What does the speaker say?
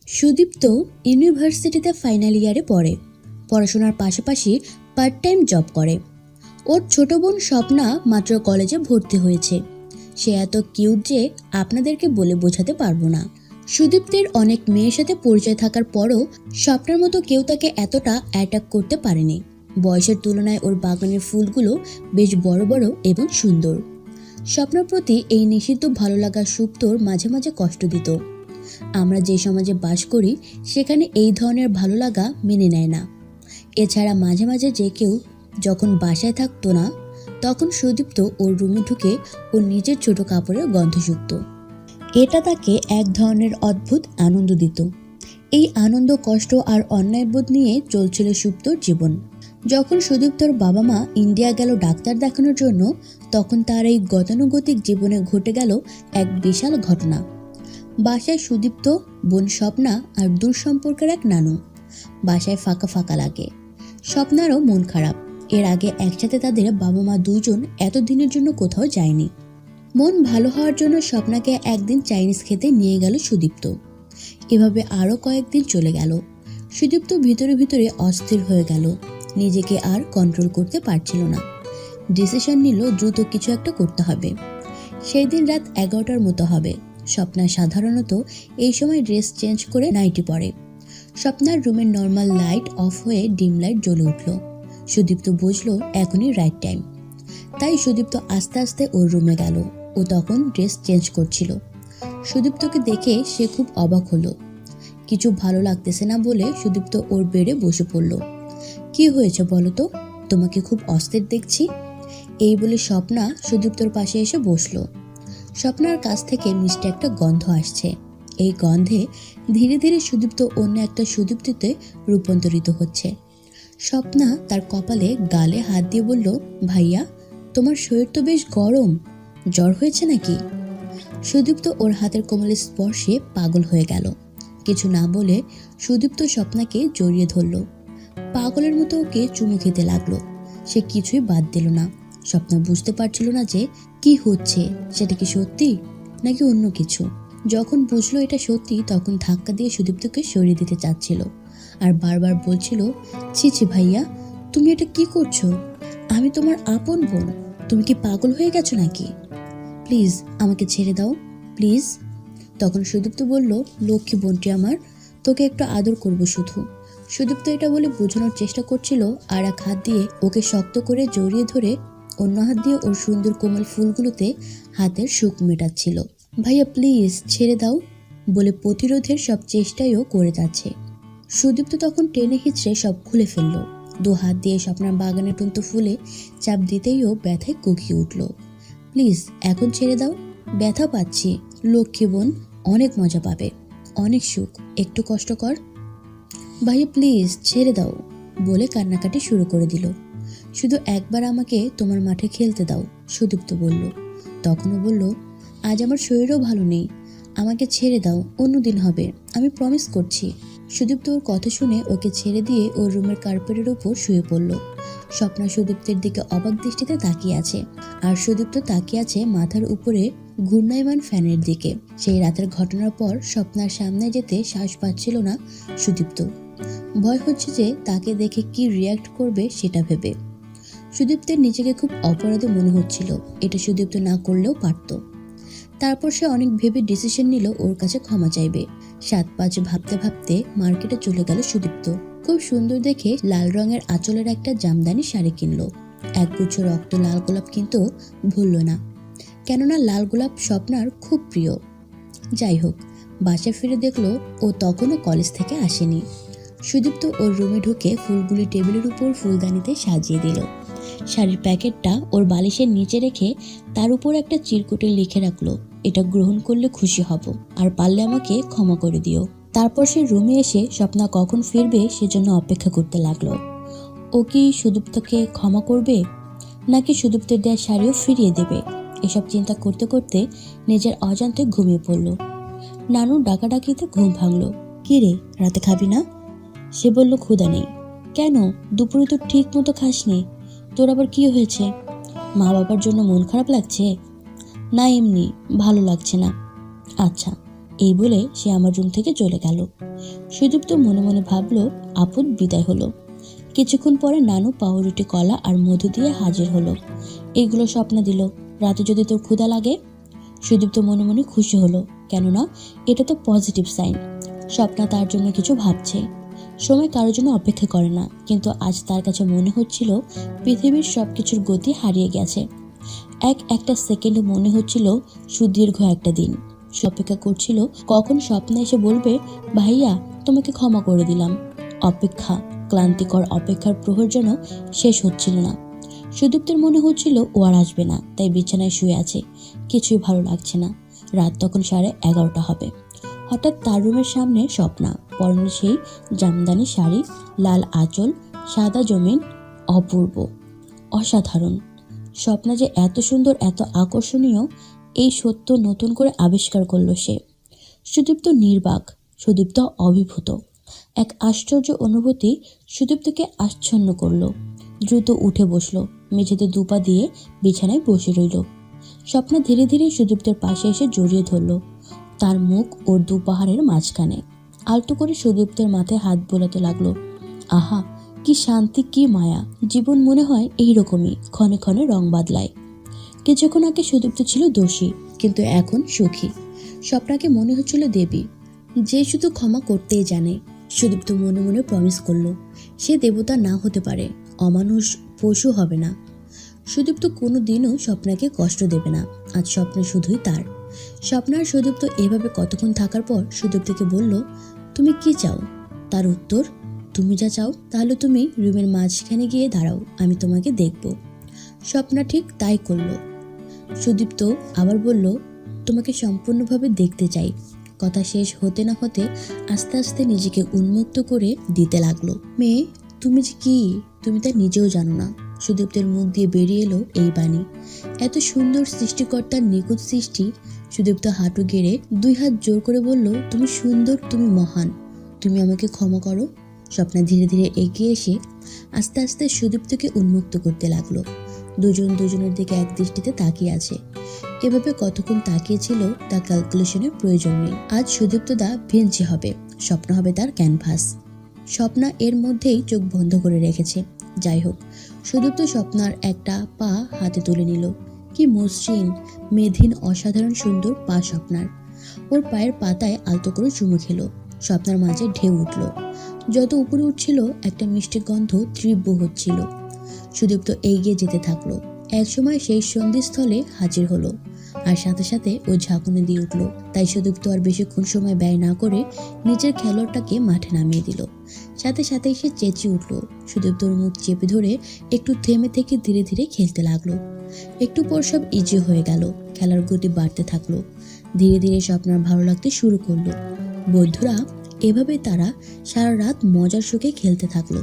সুদীপ্ত ইউনিভার্সিটিতে ফাইনাল ইয়ারে পড়ে। পড়াশোনার পাশাপাশি পার্ট টাইম জব করে। ওর ছোট বোন স্বপ্না মাত্র কলেজে ভর্তি হয়েছে। সে এত কিউট যে আপনাদেরকে বলে বোঝাতে পারবো না। সুদীপ্তের অনেক মেয়ের সাথে পরিচয় থাকার পরও স্বপ্নার মতো কেউ তাকে এতটা অ্যাটাক করতে পারেনি। বয়সের তুলনায় ওর বাগানের ফুলগুলো বেশ বড় বড় এবং সুন্দর। স্বপ্নার প্রতি এই নিষিদ্ধ ভালো লাগা সুপ্তর মাঝে মাঝে কষ্ট দিত। আমরা যে সমাজে বাস করি সেখানে এই ধরনের ভালো লাগা মেনে নেয় না। এছাড়া মাঝে মাঝে যে কেউ যখন বাসায় থাকতো না তখন সুদীপ্ত ওর রুমে ঢুকে ওর নিজের ছোট কাপড়ের গন্ধ শুঁকত। এটা তাকে এক ধরনের অদ্ভুত আনন্দ দিত। এই আনন্দ, কষ্ট আর অন্যায়বোধ নিয়ে চলছিল সুপ্তর জীবন। যখন সুদীপ্তর বাবা মা ইন্ডিয়া গেল ডাক্তার দেখানোর জন্য তখন তার এই গতানুগতিক জীবনে ঘটে গেল এক বিশাল ঘটনা। বাসায় সুদীপ্ত, বোন স্বপ্না আর দূর সম্পর্কের এক নানু। বাসায় ফাঁকা ফাঁকা লাগে। স্বপ্নারও মন খারাপ। এর আগে একসাথে তাদের বাবা মা দুজন এতদিনের জন্য কোথাও যায়নি। মন ভালো হওয়ার জন্য স্বপ্নাকে একদিন চাইনিজ খেতে নিয়ে গেল সুদীপ্ত। এভাবে আরও কয়েকদিন চলে গেল। সুদীপ্ত ভিতরে ভিতরে অস্থির হয়ে গেল। নিজেকে আর কন্ট্রোল করতে পারছিল না। ডিসিশন নিল দ্রুত কিছু একটা করতে হবে। সেই দিন রাত 11টার মতো হবে। স্বপ্না সাধারণত এই সময় ড্রেস চেঞ্জ করে নাইটি পরে। স্বপ্নার রুমের নর্মাল লাইট অফ হয়ে ডিম লাইট জ্বলে উঠল। সুদীপ্ত বুঝলো এখনই রাইট টাইম। তাই সুদীপ্ত আস্তে আস্তে ওর রুমে গেল। ও তখন ড্রেস চেঞ্জ করছিল। সুদীপ্তকে দেখে সে খুব অবাক হলো। কিছু ভালো লাগতেছে না বলে সুদীপ্ত ওর বেডে বসে পড়ল। কি হয়েছে বলো তো, তোমাকে খুব অস্থির দেখছি। এই বলে স্বপ্না সুদীপ্তর পাশে এসে বসলো। স্বপ্নার কাছ থেকে মিষ্টি একটা গন্ধ আসছে। এই গন্ধে ধীরে ধীরে সুদীপ্ত অন্য একটা সুদীপ্তিতে রূপান্তরিত হচ্ছে। স্বপ্না তার কপালে গালে হাত দিয়ে বলল, ভাইয়া তোমার শরীর তো বেশ গরম, জ্বর হয়েছে নাকি? সুদীপ্ত ওর হাতের কোমলের স্পর্শে পাগল হয়ে গেল। কিছু না বলে সুদীপ্ত স্বপ্নাকে জড়িয়ে ধরল। পাগলের মতো ওকে চুমু খেতে লাগলো। সে কিছুই বাদ দিল না। স্বপ্না বুঝতে পারছিল না যে কি হচ্ছে, সেটা কি সত্যি নাকি অন্য কিছু। যখন বুঝলো এটা সত্যি তখন ধাক্কা দিয়ে সুদীপ্তকে সরিয়ে দিতে চাচ্ছিল আর বারবার বলছিল, ছি ছি ভাইয়া, তুমি এটা কি করছো? আমি তোমার আপন বোন, তুমি কি পাগল হয়ে গেছো নাকি? প্লিজ আমাকে ছেড়ে দাও, প্লিজ। তখন সুদীপ্ত বলল, লক্ষ্মী বোনটি আমার, তোকে একটু আদর করব শুধু। সুদীপ্ত এটা বলে বোঝানোর চেষ্টা করছিল আর এক হাত দিয়ে ওকে শক্ত করে জড়িয়ে ধরে অন্য হাত দিয়ে ওর সুন্দর কোমল ফুলগুলোতে হাতের সুখ মেটাচ্ছিল। ভাইয়া প্লিজ ছেড়ে দাও বলে প্রতিরোধের সব চেষ্টাইও করে যাচ্ছে। সুদীপ্ত তখন টেনে হিচড়ে সব খুলে ফেলল। দু হাত দিয়ে স্বপ্নার বাগানের টুনতো ফুলে চাপ দিতেইও ব্যথায় কুকিয়ে উঠল। প্লিজ এখন ছেড়ে দাও, ব্যথা পাচ্ছি। লক্ষ্মী বোন অনেক মজা পাবে, অনেক সুখ, একটু কষ্ট কর। ভাইয়া প্লিজ ছেড়ে দাও বলে কান্নাকাটি শুরু করে দিল। শুধু একবার আমাকে তোমার মাঠে খেলতে দাও, সুদীপ্ত বলল। তখনও বলল, আজ আমার শরীরও ভালো নেই, আমাকে ছেড়ে দাও, অন্যদিন হবে, আমি প্রমিস করছি। সুদীপ্ত ওর কথা শুনে ওকে ছেড়ে দিয়ে ওর রুমের কার্পেটের উপর শুয়ে পড়ল। স্বপ্না সুদীপ্তের দিকে অবাক দৃষ্টিতে তাকিয়ে আছে আর সুদীপ্ত তাকিয়ে আছে মাথার উপরে ঘূর্ণায়মান ফ্যানের দিকে। সেই রাতের ঘটনার পর স্বপ্নার সামনে যেতে সাহস পাচ্ছিল না সুদীপ্ত। ভয় হচ্ছে যে তাকে দেখে কি রিয়াক্ট করবে সেটা ভেবে। সুদীপ্তের নিজেকে খুব অপরাধী মনে হচ্ছিল। এটা সুদীপ্ত না করলেও পারত। তারপর সে অনেক ভেবে ডিসিশন নিল ওর কাছে ক্ষমা চাইবে। 7-5 ভাবতে ভাবতে মার্কেটে চলে গেল সুদীপ্ত। খুব সুন্দর দেখে লাল রঙের আঁচলের একটা জামদানি শাড়ি কিনলো। একগুচ্ছ রক্ত লাল গোলাপ কিন্তু ভুলল না, কেননা লাল গোলাপ স্বপ্নার খুব প্রিয়। যাই হোক, বাসায় ফিরে দেখলো ও তখনও কলেজ থেকে আসেনি। সুদীপ্ত ওর রুমে ঢুকে ফুলগুলি টেবিলের উপর ফুলদানিতে সাজিয়ে দিল। শাড়ির প্যাকেটটা ওর বালিশের নিচে রেখে তার উপর একটা চিরকুটে লিখে রাখলো, এটা গ্রহণ করলে খুশি হব, আর পারলে আমাকে ক্ষমা করে দিও। তারপর সে রুমে এসে স্বপ্না কখন ফিরবে সেজন্য অপেক্ষা করতে লাগলো। ও কি সুদীপ্তকে ক্ষমা করবে নাকি সুদীপ্তের দেয়া শাড়িও ফিরিয়ে দেবে? এসব চিন্তা করতে করতে নিজের অজান্তে ঘুমিয়ে পড়ল। নানুর ডাকাডাকিতে ঘুম ভাঙলো। কি রে, রাতে খাবি না? সে বলল, ক্ষুধা নেই। কেন, দুপুরে তো ঠিক মতো খাসনি, তোর আবার কি হয়েছে? মা বাবার জন্য মন খারাপ লাগছে? না, এমনি ভালো লাগছে না। আচ্ছা, এই বলে সে আমার রুম থেকে চলে গেল। সুদীপ্ত মনে মনে ভাবলো আপদ বিদায় হলো। কিছুক্ষণ পরে নানু পাউরুটি, কলা আর মধু দিয়ে হাজির হলো। এইগুলো স্বপ্না দিল, রাতে যদি তোর ক্ষুধা লাগে। সুদীপ্ত মনে মনে খুশি হলো, কেননা এটা তো পজিটিভ সাইন। স্বপ্না তার জন্য কিছু ভাবছে। সময় কারোর জন্য অপেক্ষা করে না, কিন্তু আজ তার কাছে মনে হচ্ছিল পৃথিবীর সবকিছুর গতি হারিয়ে গেছে। একটা সেকেন্ড মনে হচ্ছিল সুদীর্ঘ একটা দিন। সে অপেক্ষা করছিল কখন স্বপ্না এসে বলবে, ভাইয়া তোমাকে ক্ষমা করে দিলাম। অপেক্ষা, ক্লান্তিকর অপেক্ষার প্রহর যেন শেষ হচ্ছিল না। সুদীপ্তের মনে হচ্ছিল ও আর আসবে না, তাই বিছানায় শুয়ে আছে, কিছুই ভালো লাগছে না। রাত তখন 11:30 হবে। হঠাৎ তার রুমের সামনে স্বপ্না, পরনে সেই জামদানি শাড়ি, লাল আঁচল, সাদা জমিন, অপূর্ব, অসাধারণ। স্বপ্না যে এত সুন্দর, এত আকর্ষণীয়, এই সত্য নতুন করে আবিষ্কার করলো সে। সুদীপ্ত নির্বাক, সুদীপ্ত অভিভূত। এক আশ্চর্য অনুভূতি সুদীপ্তকে আচ্ছন্ন করলো। দ্রুত উঠে বসলো, মেঝেতে দুপা দিয়ে বিছানায় বসে রইল। স্বপ্না ধীরে ধীরে সুদীপ্তের পাশে এসে জড়িয়ে ধরল, তার মুখ ওর দুপাহাড়ের মাঝখানে। আলতো করে সুদীপ্তের মাথায় হাত বোলাতে লাগলো। আহা, কি শান্তি, কি মায়া! জীবন মনে হয় এইরকমই, ক্ষণে ক্ষণে রং বদলায়। কিছুক্ষণ আগে সুদীপ্ত ছিল দোষী, কিন্তু এখন সুখী। স্বপ্নাকে মনে হচ্ছিল দেবী, যে শুধু ক্ষমা করতেই জানে। সুদীপ্ত মনে মনে প্রমিস করলো, সে দেবতা না হতে পারে, অমানুষ, পশু হবে না। সুদীপ্ত কোনো দিনও স্বপ্নাকে কষ্ট দেবে না। আজ স্বপ্ন শুধুই তার। স্বপ্নার সুদীপ্ত এভাবে কতক্ষণ থাকার পর সুদীপ্তকে বলল, তুমি কি চাও? তার উত্তর, তুমি যা চাও তাহলে তুমি রুমের মাঝখানে গিয়ে দাঁড়াও, আমি তোমাকে দেখব। স্বপ্না ঠিক তাই করলো। সুদীপ্ত আবার বলল, তোমাকে সম্পূর্ণভাবে দেখতে চাই। কথা শেষ হতে না হতে আস্তে আস্তে নিজেকে উন্মুক্ত করে দিতে লাগলো। মেয়ে, তুমি যে কি, তুমি তা নিজেও জানো না। সুদীপ্তের মুখ দিয়ে বেরিয়ে এলো এই বাণী। এত সুন্দর সৃষ্টিকর্তার নিখুঁত সৃষ্টি। সুদীপ্ত হাঁটু গেড়ে 2 হাত জোর করে বলল, তুমি সুন্দর, তুমি মহান, তুমি আমাকে ক্ষমা করো। স্বপ্না ধীরে ধীরে এগিয়ে এসে আস্তে আস্তে সুদীপ্তকে উন্মুক্ত করতে লাগলো। দুজন দুজনের দিকে এক দৃষ্টিতে তাকিয়ে আছে। এভাবে কতক্ষণ তাকিয়েছিল তা ক্যালকুলেশনের প্রয়োজন নেই। আজ সুদীপ্ত দা ভেঞ্চি হবে, স্বপ্ন হবে তার ক্যানভাস। স্বপ্না এর মধ্যেই চোখ বন্ধ করে রেখেছে। যাই হোক, সুদীপ্ত স্বপ্নার একটা পা হাতে তুলে নিল। কি মসৃণ, মেধহীন, অসাধারণ সুন্দর পা স্বপ্নার। ওর পায়ের পাতায় আলতো করে চুমু খেলো। স্বপ্নার মাঝে ঢেউ উঠল। যত উপরে উঠছিল একটা মিষ্টি গন্ধ তীব্র হচ্ছিল। সুদীপ্ত এগিয়ে যেতে থাকলো। একসময় সেই সন্ধিস্থলে হাজির হলো, আর সাথে সাথে ও ঝাঁকুনি দিয়ে উঠল। তাই সুদীপ্ত আর বেশিক্ষণ সময় ব্যয় না করে নিজের খেলোয়াড়টাকে মাঠে নামিয়ে দিল। সাথে সাথেই সে চেঁচিয়ে উঠল। সুদীপ্তর মুখ চেপে ধরে একটু থেমে থেকে ধীরে ধীরে খেলতে লাগলো। একটু পর সব ইজি হয়ে গেল, খেলার গতি বাড়তে থাকলো। ধীরে ধীরে স্বপ্নার ভালো লাগতে শুরু করলো। বন্ধুরা, এভাবে তারা সারা রাত মজার সুখে খেলতে থাকলো।